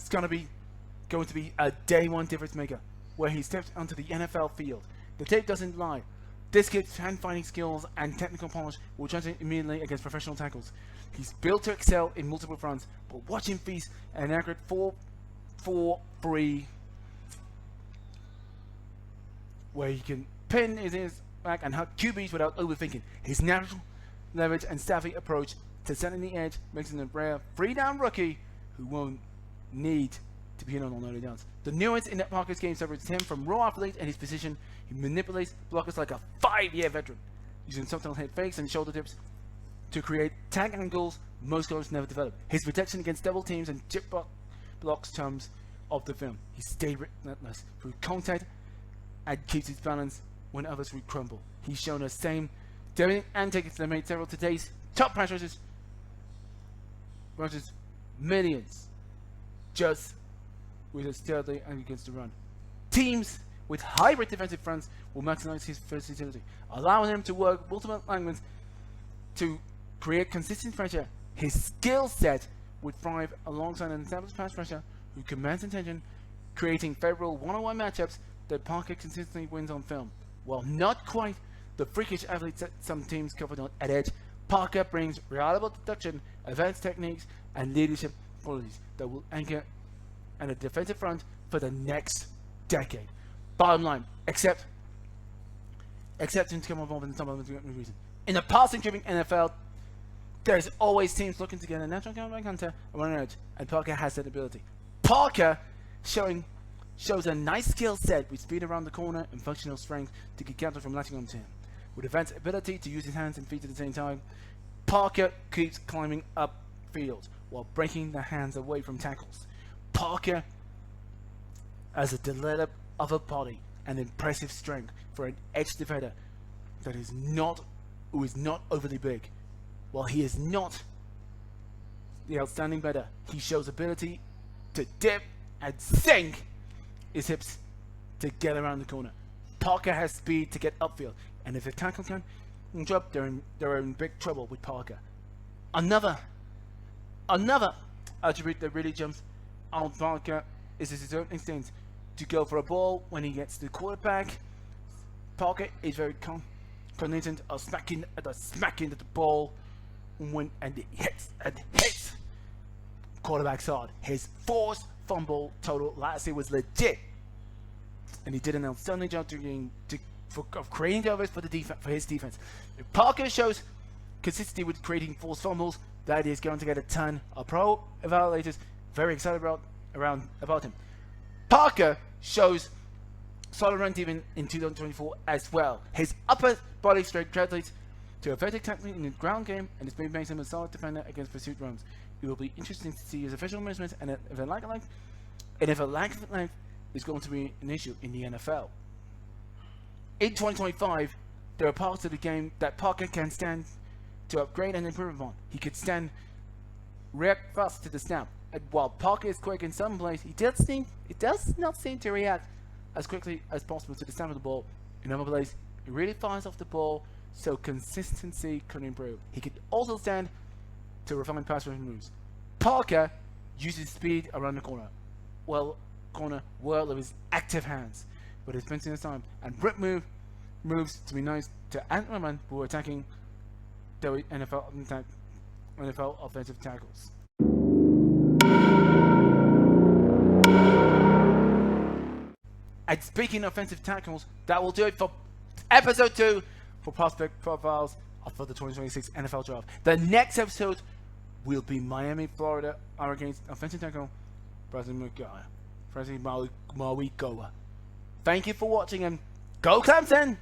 is going to be a day one difference maker, where he steps onto the NFL field. The tape doesn't lie. This kid's hand-fighting skills and technical polish will translate immediately against professional tackles. He's built to excel in multiple fronts, but watch him feast an accurate 4-4-3, where he can pin his back and hug QBs without overthinking. His natural leverage and savvy approach to setting the edge makes him a rare 3-down rookie who won't need to be hit on early downs. The nuance in that Parker's game separates him from raw athlete and his position. He manipulates blockers like a 5-year veteran, using subtle head fakes and shoulder dips to create tag angles most guards never develop. His protection against double teams and chip blocks terms of the film. He stayed relentless through contact and keeps his balance when others would crumble. He's shown us same daring antics that made several of today's top pass rushers millions just with a stealthy and against the run. Teams with hybrid defensive fronts will maximize his versatility, allowing him to work multiple angles to create consistent pressure. His skill set would thrive alongside an established pass rusher who commands attention, creating favorable one-on-one matchups that Parker consistently wins on film. While not quite the freakish athletes that some teams covered at edge, Parker brings reliable deduction, advanced techniques, and leadership qualities that will anchor at a defensive front for the next decade. Bottom line, except to come involved in some other reason. In the passing-driven NFL, there's always teams looking to get a natural counterback hunter around an edge, and Parker has that ability. Parker shows a nice skill set with speed around the corner and functional strength to keep counter from latching onto him. With advanced ability to use his hands and feet at the same time, Parker keeps climbing up field while breaking the hands away from tackles. Parker has a developed upper body and impressive strength for an edge defender who is not overly big. While he is not the outstanding better, he shows ability to dip and sink his hips to get around the corner. Parker has speed to get upfield, and if a tackle can drop, they're in big trouble with Parker. Another attribute that really jumps on Parker is his own instinct to go for a ball when he gets to the quarterback. Parker is very cognizant of smacking the ball and he hits quarterbacks hard. His forced fumble total last year was legit, and he did an outstanding job of creating covers for his defense. If Parker shows consistency with creating forced fumbles, that is going to get a ton of pro evaluators very excited about him. Parker shows solid run even in 2024 as well. His upper body strength translates to effective tackling in the ground game, and this makes him a solid defender against pursuit runs. It will be interesting to see his official measurements and if a lack of length is going to be an issue in the NFL. In 2025, there are parts of the game that Parker can stand to upgrade and improve upon. He could react fast to the snap, and while Parker is quick in some plays, it does not seem to react as quickly as possible to the snap of the ball. In other plays, he really fires off the ball, so consistency could improve. He could also stand to refine pass rushing moves. Parker uses speed around the corner well of his active hands, but it's plenty of time and rip moves to be nice to Ant-Man who are attacking the NFL offensive tackles. And speaking of offensive tackles, that will do it for episode 2 for Prospect Profiles for the 2026 NFL Draft. The next episode will be Miami, Florida Hurricanes offensive tackle President Mawikoa. Thank you for watching and go Clemson!